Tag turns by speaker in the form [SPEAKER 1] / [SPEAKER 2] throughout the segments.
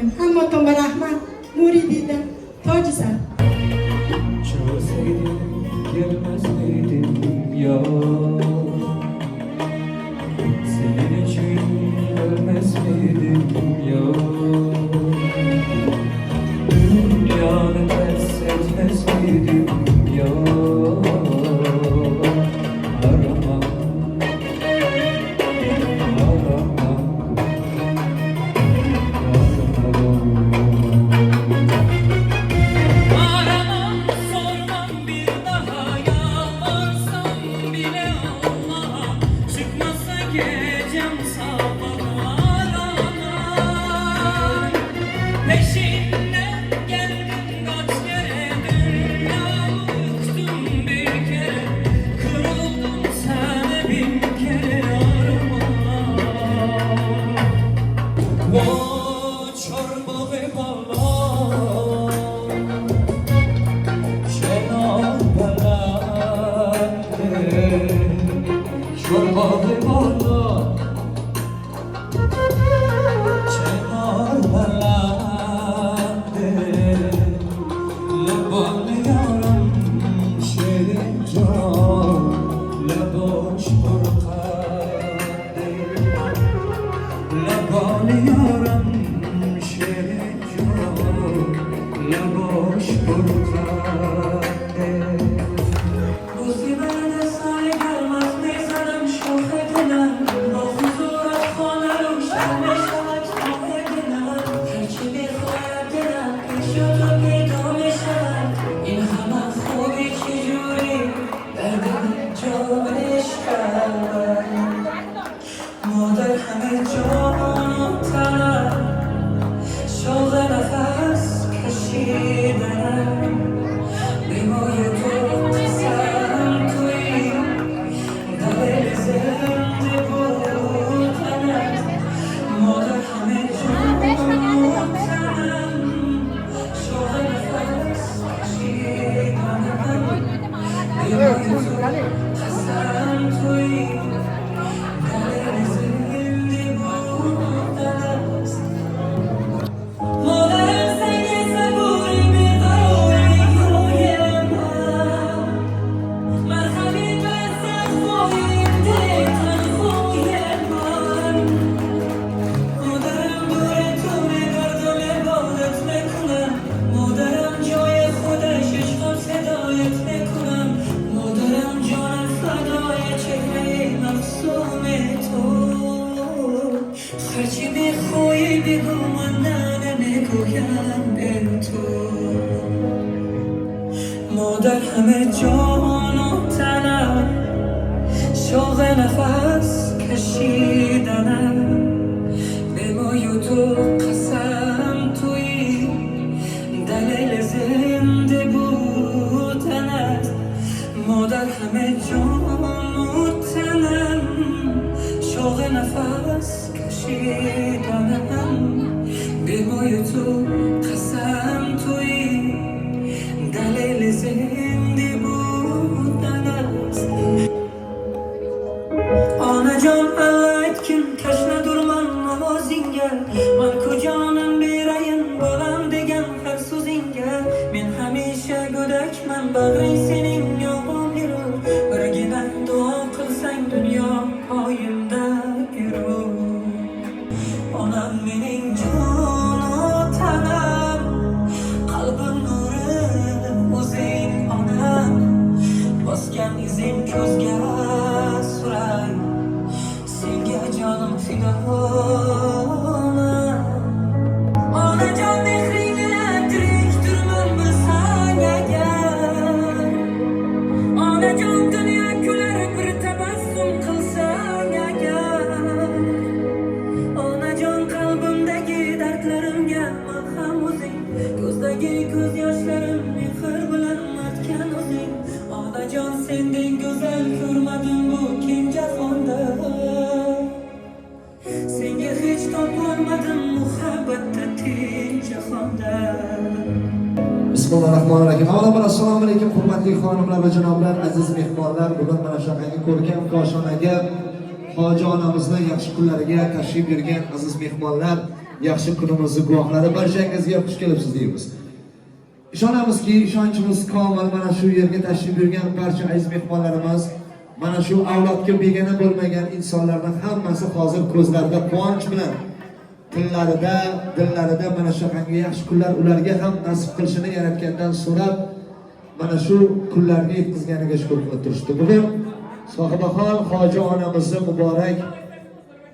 [SPEAKER 1] qilaman. Hammatomga rahmat. Muridida tojisan.
[SPEAKER 2] Çözseydim gelmez miydim ya? Senin için ölmez miydim ya? Dünyanı ters etmez miydim ya? Arama, arama,
[SPEAKER 3] Aramam, sormam bir daha, yalvarsam bile Allah'a, çıkmasa gecem sabaha aramam. Peşinden geldim kaç kere, dünyamı yıktım bir kere, kırıldım sana bin kere aramam. O çorba ve bala مادر همه جان تنم شوق نفس کشیدنم بیمای تو قسم توی دل زنده بودنم مادر همه جان تنم شوق نفس کشیدنم بیمای تو قسم توی هرچی میخوایی بگو من نمیگویم به تو مادر همه جان و تنم شوق نفس کشیدنم به مای و تو قسم توی دلیل زنده بودنت مادر همه جان و تنم شوق نفس کشیدنم به مای تو قسم توی دلیل زنده بودنت Ana can aytkin kaşna durman namozingga man ko'jonim berayin bolam degan har so'zingga men hamisha go'dakman bag'ring sening yomon yurur birgina duo qilsang dunyo poyimda yurur onam mening jon tanam qalbim nuri o'zing onam bosgan izing ko'zga suray senga jonim fidona onajon mehringni tirik turman bilsang agar onajon dunyo kular bir tabassum qilsang agar onajon qalbimdagi dardlarimga malham o'zing ko'zdagi ko'z yoshlarim mehr bilan artgan o'zing onajon sendek go'zal ko'rmadim bu keng jahonda senga hech topolmadim muhabbatda teng jahonda
[SPEAKER 4] Bismillahirrahmanirrahim. Avvalambor assalomu alaykum hurmatli xonimlar va janoblar, aziz mehmonlar. Bugun mana shunaqangi ko'rkam koshonaga hoji onamizni yaxshi kunlariga tashrif buyurgan aziz mehmonlar. yaxshi kunimizni guvohlari, barchangizga xush kelibsiz deymiz. Ishonamizki, ishonchimiz komil. Mana shu yerga tashrif buyurgan barcha aziz mehmonlarimiz, mana shu avlodga begona bo'lmagan insonlarning hammasi hozir ko'zlarida quvonch bilan, tillarida, dillarida mana shu qanday yaxshi kunlar ularga ham nasib qilishini Yaratgandan so'rab, mana shu kunlarga yetkazganiga shukr qilib turishdi. Bugun sohibahol Hoji onamizni muborak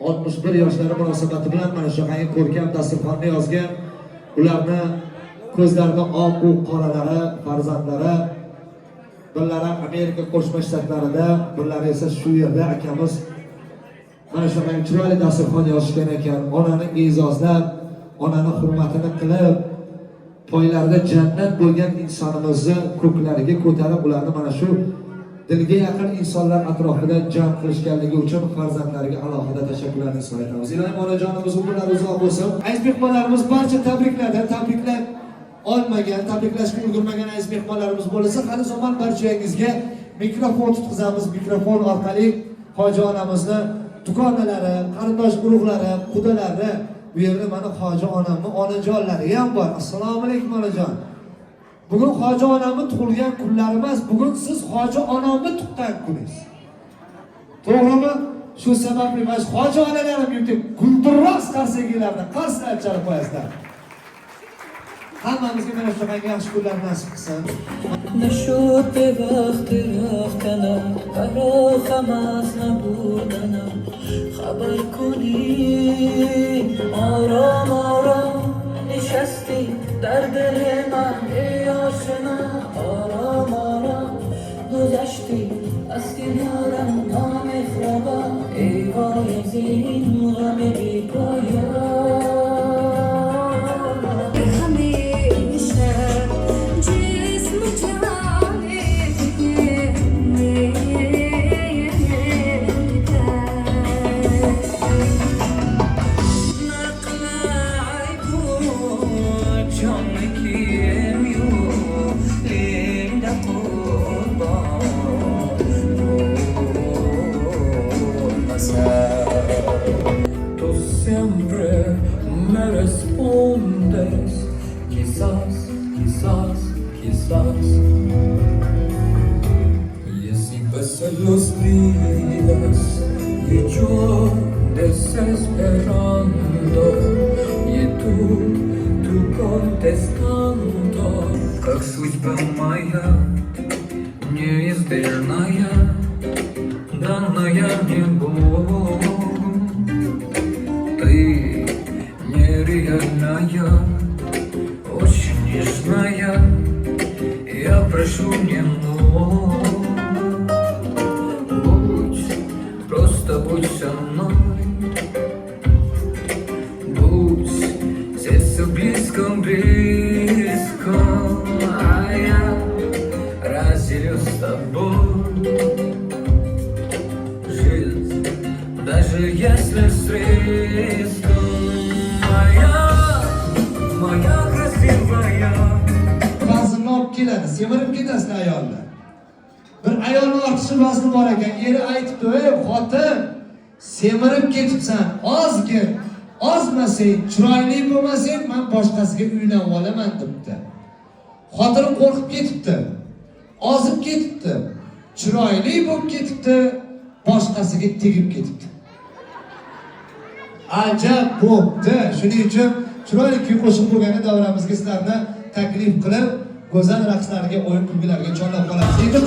[SPEAKER 4] 61 yoshlari munosabati bilan mana shu qanday ko'rkam dasturxonni yozgan, ularni ko'zlarida oq u qoralari, farzandlari, birlari Amerika Qo'shma Shtatlarida, birlari esa shu yerda akamiz mana shu qanday chiroyli dasturxon yozishgan ekan. Onani e'zozlab, onani hurmatini qilib, poylarida jannat bo'lgan insonimizni ko'klariga ko'tarib, ularni mana shu dilga yaqin insonlar atrofida jam qilishganligi uchun farzandlariga alohida tashakkurlarni izhor etamiz. Ilohim onajonimiz umrlari uzoq bo'lsin. Aziz mehmonlarimiz barcha tabriklab olmagan, tabriklashga ulgurmagan aziz mehmonlarimiz bo'lsa, hali zamon barchangizga mikrofon tutqizamiz. Mikrofon orqali Hoji onamizni dugonalari, qarindosh urug'lari, qudalari, bu yerda mana Hoji onamning onajonlari ham bor. Assalomu alaykum onajon. Bugun Hoji onamning tug'ilgan kunlari emas, bugun siz Hoji onamning tuqqan kuningiz. To'g'rimi? Shu sababli mana Hoji onalarim yutib, guldirroq qarsangilarni qarsillab chalib qo'yasizlar. Hammamizga mana shu qanday yaxshi kunlar nasib qilsin.
[SPEAKER 3] نشد به وقت رفتنم فراخم از نبودنم خبر کنی آرام آرام نشستی در دل من ای آشنا آرام آرام گذشتی از کنارم نامهربان ای وای از این غم بی پایان
[SPEAKER 2] Tú siempre me respondes, quizás, quizás, quizás. Y así pasan los días y yo desesperando y tú contestando. Как судьба моя, неизбежная, данная мне Богом. Ты нереальная, очень нежная, я прошу немного. Будь, просто будь со мной. Будь здесь близко, близко, а я разделю с тобой жизнь, даже если с риском. Моя красивая.
[SPEAKER 4] Vazn olib keladi, semirib ketasiz ayollar. Bir ayolning ortiqcha vazni bor ekan, eri aytibdi, "Ey xotin, semirib ketibsan, ozgin, ozmasang, chiroyli bo'lmasang, men boshqasiga uylanib olaman" debdi. Xotin qo'rqib ketibdi, ozib ketibdi, chiroyli bo'lib ketibdi, boshqasiga tegib ketibdi. Ajab bo'pti. Shuning uchun chiroyli kuy qo'shiq bo'lgani davramizga sizlarni taklif qilib, go'zal raqslarga, o'yin kulgilarga chorlab qolamiz. Endi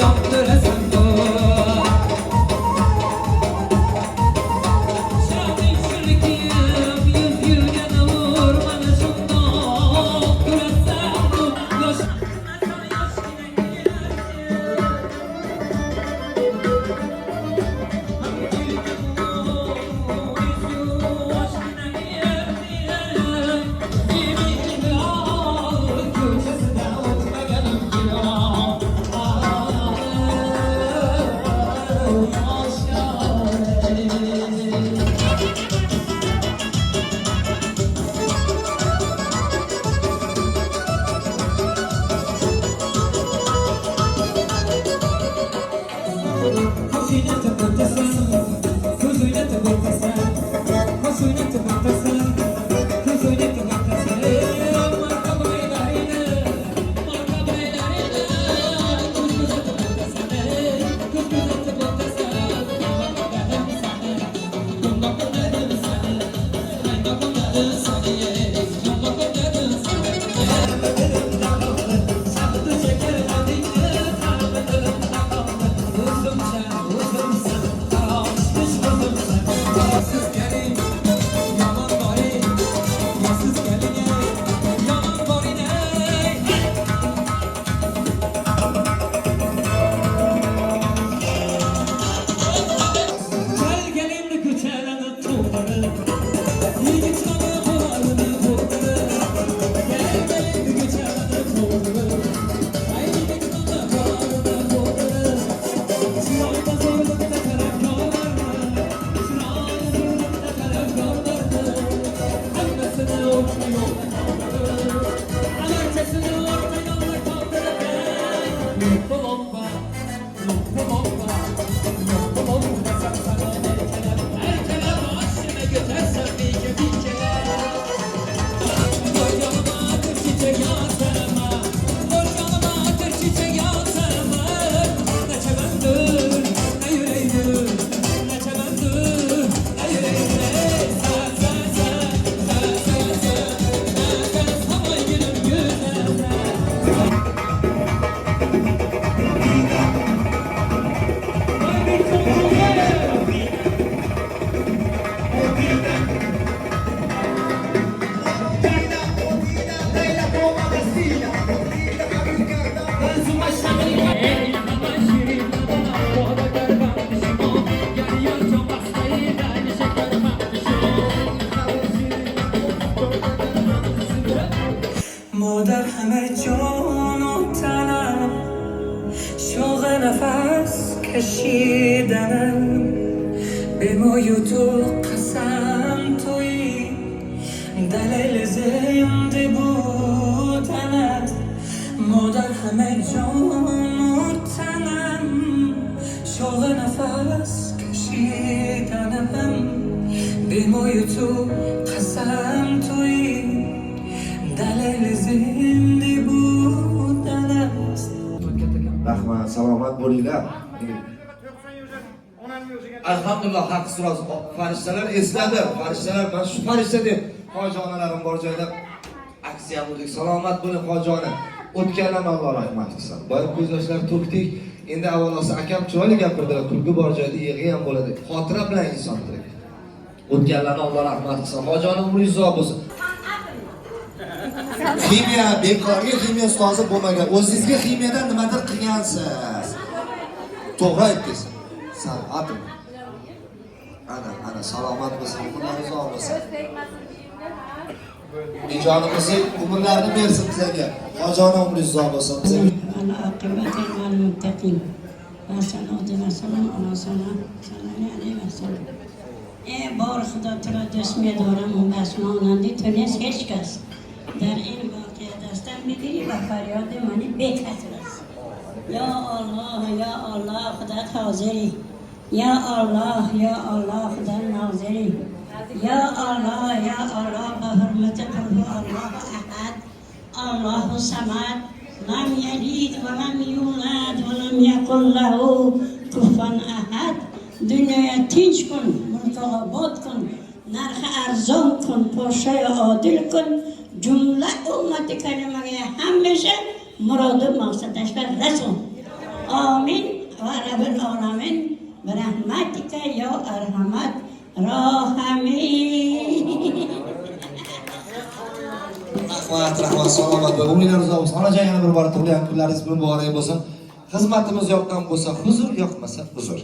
[SPEAKER 3] yoqtirasan مادر همه جان و تنم شوق نفس کشیدنم به مای تو قسم تویی دلیل زنده بودنت مادر همه جان و تنم شوق نفس کشیدنم به مای تو قسم تویی دلیل زنده بودن است.
[SPEAKER 4] Rahmat, salomat bo'linglar. Alhamdulillah, haq so'raz. Farishtalar esladi. Farishtalar mana shu farishta deb hoji onalarim bor joyda aksiya qildik. Salomat bo'ling hoji ona. O'tganlarni Alloh rahmat qilsin. Boya ko'z yoshlar to'kdik. Endi avvalosi akam chiroyli gapirdilar. Kulgi bor joyda yig'i ham bo'ladi. Xotira bilan inson tirik. O'tganlarni Alloh rahmat qilsin. Hoji ona umringiz uzoq bo'lsin. Ximiya bekorga ximiya ustozi bo'lmagan. O'zingizga ximiyadan nimadir qilgansiz. To'g'ri aytdingiz. San'atim. Ana salomat bo'lsin, umringiz uzoq bo'lsin. Ijodimizni umrlarini bersin bizga. Hojona umringiz uzoq bo'lsin bizga.
[SPEAKER 5] Al-aqibatu lil-muttaqin. Sallallahu alayhi va sallam. Bor Xudo taolo do'stga doram و بسمانندی تونست هیچ کس در این واقعه دستم بگیری و فریاد منی بکسر است. یا الله خودت حاضری. یا الله خودت ناظری. یا الله به حرمت قلب الله احد الله الصمد لم یلد و لم یولد و لم یکن له کفوا احد. دنیای تیج کن، مطالبات کن، نرخ ارزان کن، پاشای عادل کن، جمله امت کلمه هم بشه، مراد مقصدش را رسون. آمین. va Rabbil alamin birahmatika ya arhamat rohimin.
[SPEAKER 4] Rahmat, salomat bo'ling. Umidlar uzoq bo'lsin. Onajon yana bir bor tug'ilgan kunlaringiz muborak bo'lsin. Xizmatimiz yoqqan bo'lsa huzur, yoqmasa uzr.